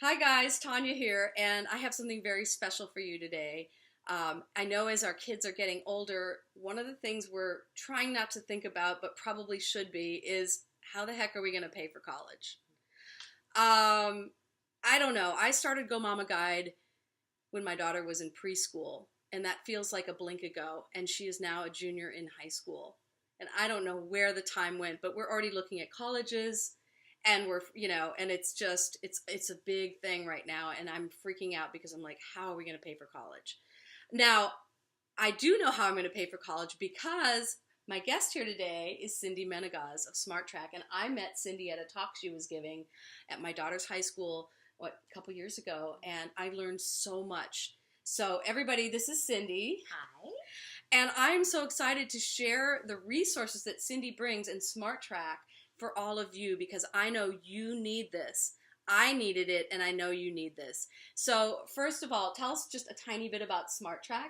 Hi guys, Tanya here, and I have something very special for you today. I know as our kids are getting older, one of the things we're trying not to think about, but probably should be, is how the heck are we going to pay for college? I don't know. I started GoMamaGuide when my daughter was in preschool, and that feels like a blink ago, and she is now a junior in high school. And I don't know where the time went, but we're already looking at colleges, and and it's a big thing right now, and I'm freaking out because I'm like, how are we going to pay for college? Now, I do know how I'm going to pay for college because my guest here today is Cyndi Menegaz of SmartTrack, and I met Cyndi at a talk she was giving at my daughter's high school a couple years ago, and I learned so much. So everybody, this is Cyndi. Hi. And I'm so excited to share the resources that Cyndi brings in SmartTrack for all of you because I know you need this. I needed it, and I know you need this. So first of all, tell us just a tiny bit about SmartTrack.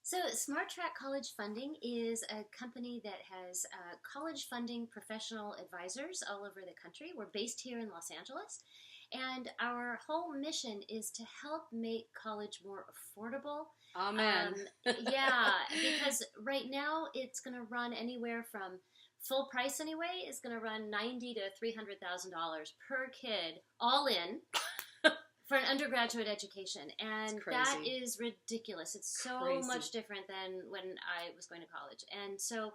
So SmartTrack College Funding is a company that has college funding professional advisors all over the country. We're based here in Los Angeles, and our whole mission is to help make college more affordable. Amen. Yeah, because right now it's going to run anywhere from full price anyway is going to run $90,000 to $300,000 per kid, all in. For an undergraduate education, and that is ridiculous. It's so much different than when I was going to college. And so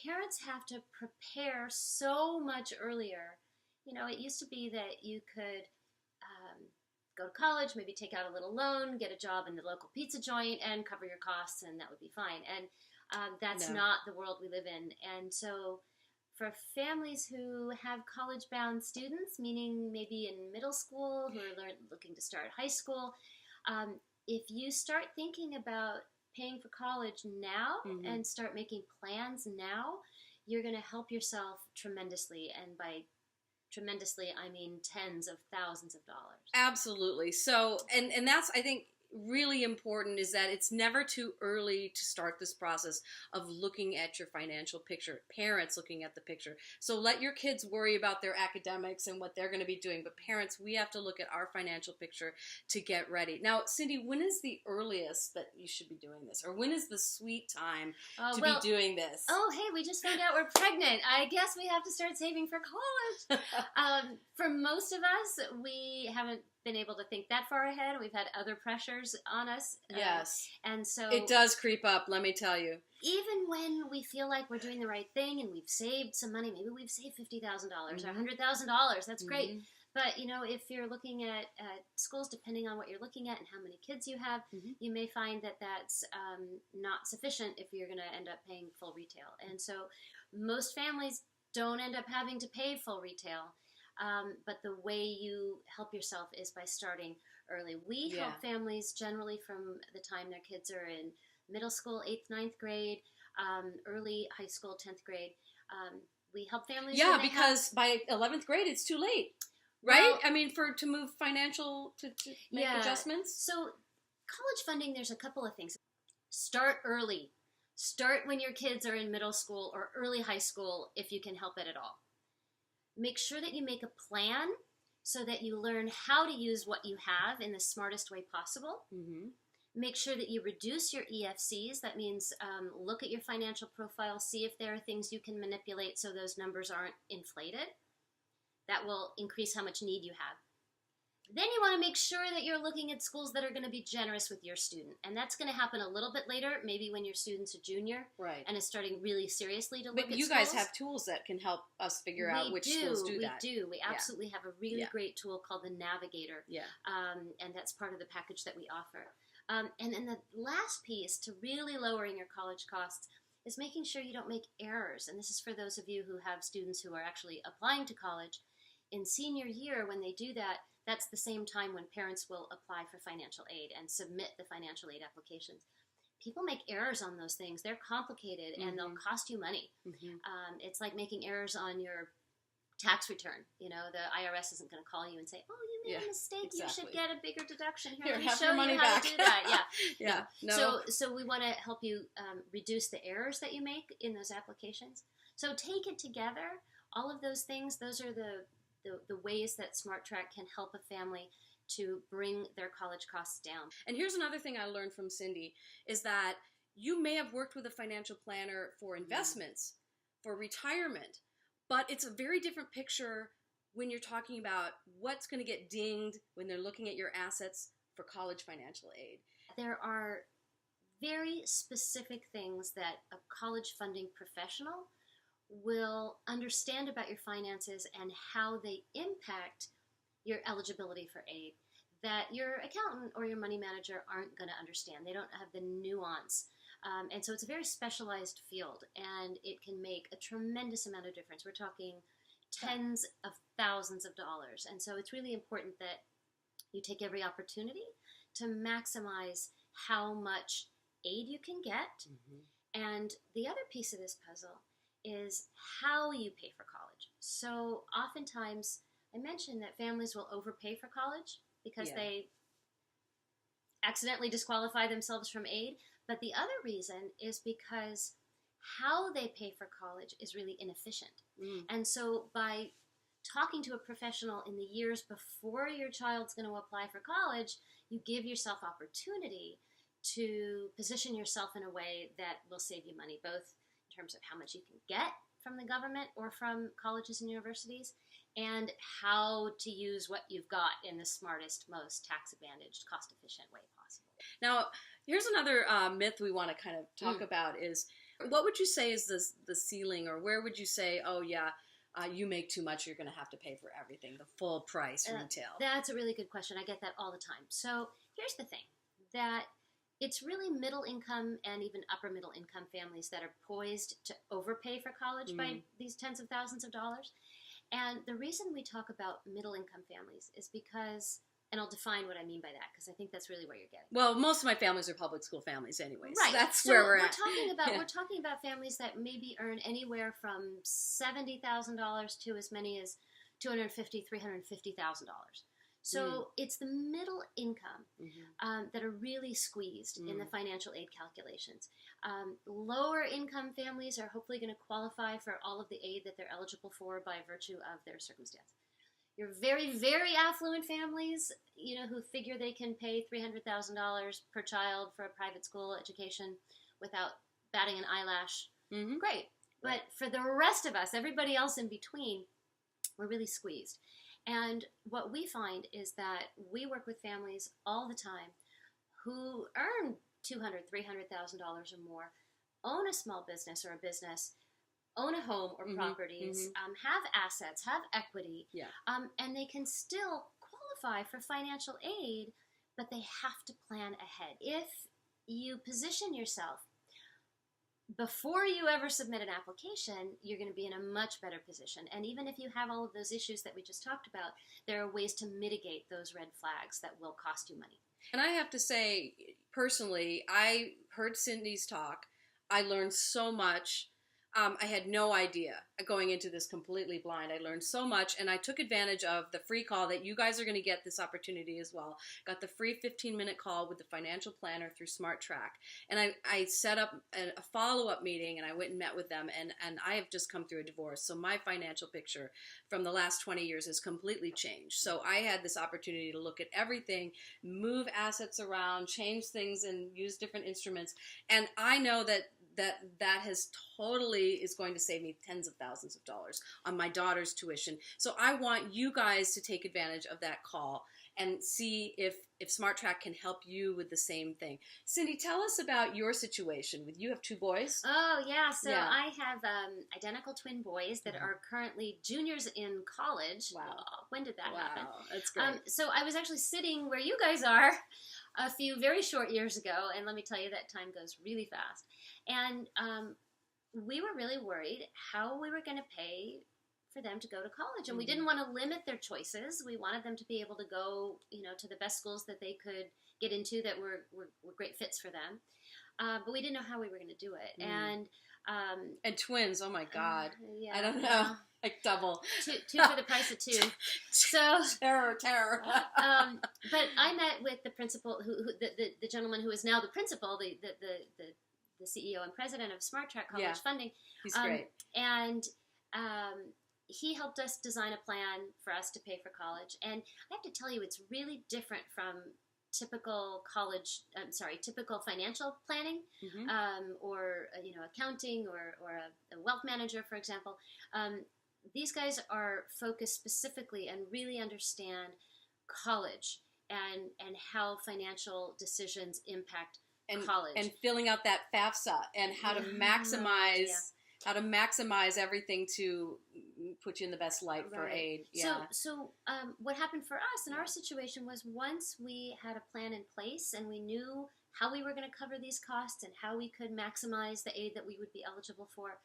parents have to prepare so much earlier. You know, it used to be that you could go to college, maybe take out a little loan, get a job in the local pizza joint, and cover your costs, and that would be fine. And that's not the world we live in. And so for families who have college-bound students, meaning maybe in middle school, who are looking to start high school, if you start thinking about paying for college now and start making plans now, you're going to help yourself tremendously. And by tremendously, I mean tens of thousands of dollars. Absolutely. So, and that's, I think, really important is that it's never too early to start this process of looking at your financial picture, parents looking at the picture. So let your kids worry about their academics and what they're going to be doing, but parents, we have to look at our financial picture to get ready. Now, Cyndi, when is the earliest that you should be doing this, or when is the sweet time to be doing this? Oh, hey, we just found out we're pregnant. I guess we have to start saving for college. For most of us, we haven't been able to think that far ahead. We've had other pressures on us. Yes. And so it does creep up, let me tell you. Even when we feel like we're doing the right thing and we've saved some money, maybe we've saved $50,000 or $100,000, that's great. But, you know, if you're looking at schools, depending on what you're looking at and how many kids you have, you may find that that's not sufficient if you're going to end up paying full retail. And so most families don't end up having to pay full retail. But the way you help yourself is by starting early. We help families generally from the time their kids are in middle school, 8th, 9th grade, early high school, 10th grade. We help families. Yeah, because by 11th grade, it's too late, right? Well, I mean, to move financial, to make adjustments. So college funding, there's a couple of things. Start early. Start when your kids are in middle school or early high school if you can help it at all. Make sure that you make a plan so that you learn how to use what you have in the smartest way possible. Make sure that you reduce your EFCs. That means look at your financial profile, see if there are things you can manipulate so those numbers aren't inflated. That will increase how much need you have. Then you want to make sure that you're looking at schools that are going to be generous with your student. And that's going to happen a little bit later, maybe when your student's a junior and is starting really seriously to look at schools. But you guys have tools that can help us figure out which schools do that. We do. We absolutely have a really great tool called the Navigator. And that's part of the package that we offer. And then the last piece to really lowering your college costs is making sure you don't make errors. And this is for those of you who have students who are actually applying to college. In senior year, when they do that, that's the same time when parents will apply for financial aid and submit the financial aid applications. People make errors on those things. They're complicated and they'll cost you money. It's like making errors on your tax return. You know, the IRS isn't going to call you and say, "Oh, you made a mistake. You should get a bigger deduction. Here, let me show you how to do that." So we want to help you reduce the errors that you make in those applications. So take it together. All of those things. Those are the the ways that SmartTrack can help a family to bring their college costs down. And here's another thing I learned from Cyndi is that you may have worked with a financial planner for investments, for retirement, but it's a very different picture when you're talking about what's going to get dinged when they're looking at your assets for college financial aid. There are very specific things that a college funding professional will understand about your finances and how they impact your eligibility for aid that your accountant or your money manager aren't going to understand. They don't have the nuance. And so it's a very specialized field, and it can make a tremendous amount of difference. We're talking tens of thousands of dollars. And so it's really important that you take every opportunity to maximize how much aid you can get. And the other piece of this puzzle is how you pay for college. So oftentimes, I mentioned that families will overpay for college because they accidentally disqualify themselves from aid. But the other reason is because how they pay for college is really inefficient. And so by talking to a professional in the years before your child's going to apply for college, you give yourself opportunity to position yourself in a way that will save you money, both in terms of how much you can get from the government or from colleges and universities, and how to use what you've got in the smartest, most tax-advantaged, cost-efficient way possible. Now, here's another myth we want to kind of talk about is, what would you say is the ceiling, or where would you say, oh yeah, you make too much, you're going to have to pay for everything, the full price retail? That's a really good question. I get that all the time. So here's the thing, that it's really middle income and even upper middle income families that are poised to overpay for college by these tens of thousands of dollars. And the reason we talk about middle income families is because, and I'll define what I mean by that, because I think that's really where you're getting. Well, most of my families are public school families anyways. Right. So that's so where we're at. We're talking about families that maybe earn anywhere from $70,000 to as many as $250,000, $350,000. So it's the middle income that are really squeezed in the financial aid calculations. Lower income families are hopefully going to qualify for all of the aid that they're eligible for by virtue of their circumstance. Your very, very affluent families, you know, who figure they can pay $300,000 per child for a private school education without batting an eyelash, great. But for the rest of us, everybody else in between, we're really squeezed. And what we find is that we work with families all the time who earn $200,000, $300,000 or more, own a small business or a business, own a home or properties, have assets, have equity, and they can still qualify for financial aid, but they have to plan ahead. If you position yourself before you ever submit an application, you're going to be in a much better position. And even if you have all of those issues that we just talked about, there are ways to mitigate those red flags that will cost you money. And I have to say, personally, I heard Cyndi's talk. I learned so much. I had no idea going into this completely blind. I learned so much, and I took advantage of the free call that you guys are going to get this opportunity as well. Got the free 15-minute call with the financial planner through SmartTrack, and I set up a follow-up meeting, and I went and met with them, and I have just come through a divorce, so my financial picture from the last 20 years has completely changed. So I had this opportunity to look at everything, move assets around, change things, and use different instruments, and I know that has totally is going to save me tens of thousands of dollars on my daughter's tuition. So I want you guys to take advantage of that call and see if SmartTrack can help you with the same thing. Cyndi, tell us about your situation. You have two boys? Oh, yeah. So I have identical twin boys that are currently juniors in college. Wow. When did that happen? Wow, that's great. So I was actually sitting where you guys are a few very short years ago, and let me tell you, that time goes really fast. And we were really worried how we were going to pay for them to go to college. And we didn't want to limit their choices. We wanted them to be able to go, to the best schools that they could get into that were great fits for them. But we didn't know how we were going to do it. And twins, oh my God. Yeah, I don't know. Like double. Two for the price of two. So terror. But I met with the principal, the gentleman who is now the principal, the CEO and president of SmartTrack College Funding. He's great. And he helped us design a plan for us to pay for college. And I have to tell you, it's really different from typical typical financial planning, or accounting, or a wealth manager, for example. These guys are focused specifically and really understand college and how financial decisions impact college, and filling out that FAFSA, and how to maximize everything to put you in the best light for aid. So what happened for us in our situation was, once we had a plan in place and we knew how we were going to cover these costs and how we could maximize the aid that we would be eligible for,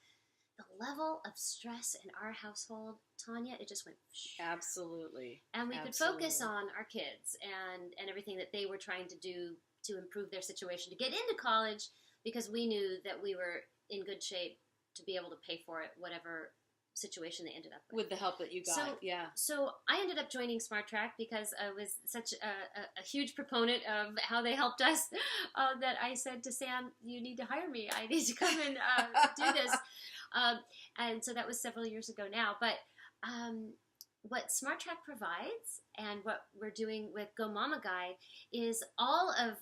the level of stress in our household, Tanya, it just went absolutely. And we could focus on our kids and everything that they were trying to do to improve their situation to get into college, because we knew that we were in good shape to be able to pay for it, whatever situation they ended up with the help that you got. So I ended up joining SmartTrack because I was such a huge proponent of how they helped us that I said to Sam, you need to hire me. I need to come and do this. And so that was several years ago now. But what SmartTrack provides, and what we're doing with GoMamaGuide, is all of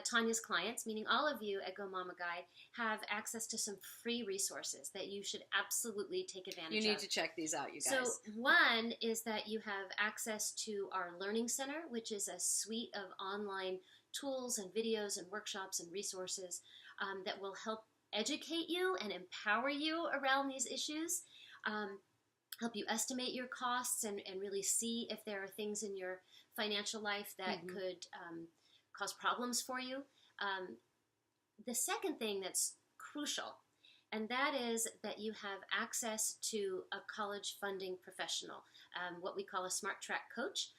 Tanya's clients, meaning all of you at GoMamaGuide, have access to some free resources that you should absolutely take advantage of. You need to check these out, you guys. So one is that you have access to our Learning Center, which is a suite of online tools and videos and workshops and resources that will help educate you and empower you around these issues, help you estimate your costs and really see if there are things in your financial life that could cause problems for you. The second thing that's crucial, and that is that you have access to a college funding professional, what we call a SmartTrack coach.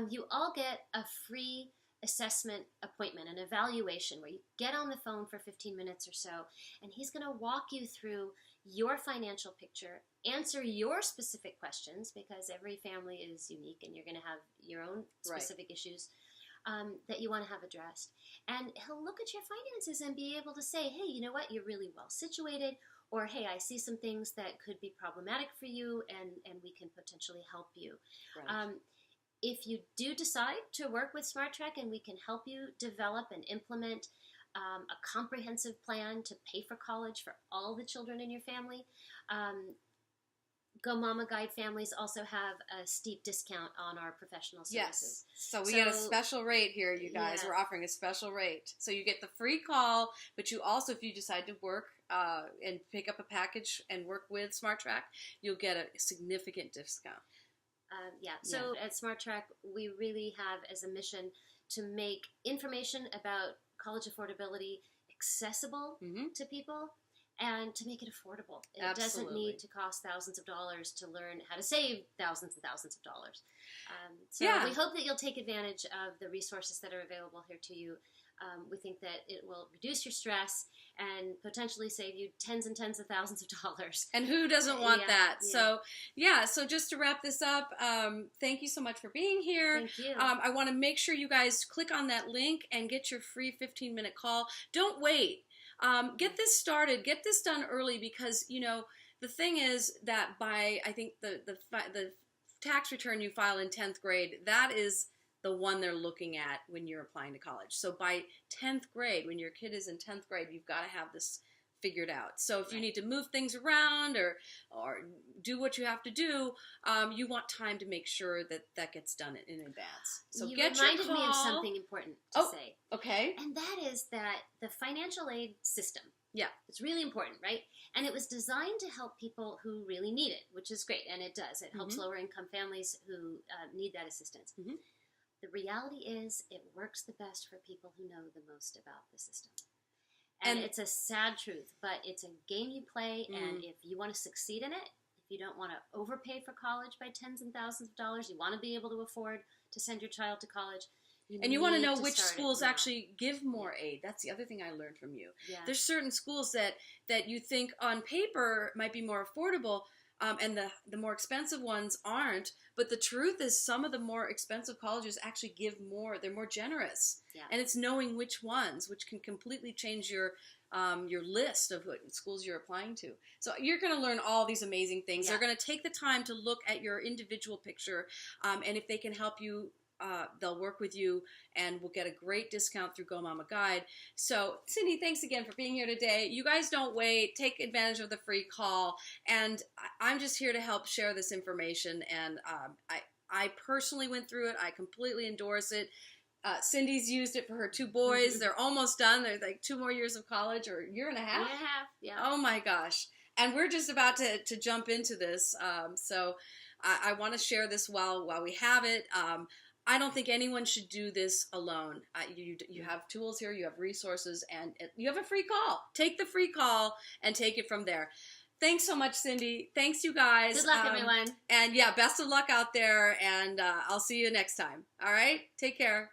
You all get a free assessment appointment, an evaluation, where you get on the phone for 15 minutes or so, and he's going to walk you through your financial picture, answer your specific questions, because every family is unique and you're going to have your own specific issues that you want to have addressed. And he'll look at your finances and be able to say, hey, you know what, you're really well situated, or hey, I see some things that could be problematic for you, and we can potentially help you. If you do decide to work with SmartTrack and we can help you develop and implement a comprehensive plan to pay for college for all the children in your family, GoMamaGuide families also have a steep discount on our professional services. Yes. So we get a special rate here, you guys. We're offering a special rate. So you get the free call, but you also, if you decide to work and pick up a package and work with SmartTrack, you'll get a significant discount. So at SmartTrack, we really have as a mission to make information about college affordability accessible to people, and to make it affordable. It doesn't need to cost thousands of dollars to learn how to save thousands and thousands of dollars. We hope that you'll take advantage of the resources that are available here to you. We think that it will reduce your stress and potentially save you tens and tens of thousands of dollars. And who doesn't want that? Yeah. So just to wrap this up, thank you so much for being here. Thank you. I want to make sure you guys click on that link and get your free 15-minute call. Don't wait. Get this started. Get this done early, because, the thing is that by, I think, the tax return you file in 10th grade, that is the one they're looking at when you're applying to college. So by 10th grade, when your kid is in 10th grade, you've got to have this figured out. So if you need to move things around or do what you have to do, you want time to make sure that gets done in advance. So you get your call. reminded me of something important to say. Okay. And that is that the financial aid system, it's really important, right? And it was designed to help people who really need it, which is great, and it does. It helps lower income families who need that assistance. The reality is it works the best for people who know the most about the system. And it's a sad truth, but it's a game you play, and if you want to succeed in it, if you don't want to overpay for college by tens and thousands of dollars, you want to be able to afford to send your child to college, you want to know which schools actually give more aid. That's the other thing I learned from you. There's certain schools that you think on paper might be more affordable. and the more expensive ones aren't. But the truth is, some of the more expensive colleges actually give more. They're more generous, and it's knowing which ones, which can completely change your list of what schools you're applying to. So you're going to learn all these amazing things. They're going to take the time to look at your individual picture, and if they can help you, they'll work with you, and we'll get a great discount through GoMamaGuide. So, Cyndi, thanks again for being here today. You guys don't wait. Take advantage of the free call, and I'm just here to help share this information, and I personally went through it. I completely endorse it. Cyndi's used it for her 2 boys. They're almost done. They're like 2 more years of college, or a year and a half. Yeah. Oh my gosh. And we're just about to jump into this. So I want to share this while we have it. I don't think anyone should do this alone. You have tools here, you have resources, and you have a free call. Take the free call and take it from there. Thanks so much, Cyndi. Thanks, you guys. Good luck, everyone. And yeah, best of luck out there, and I'll see you next time. All right? Take care.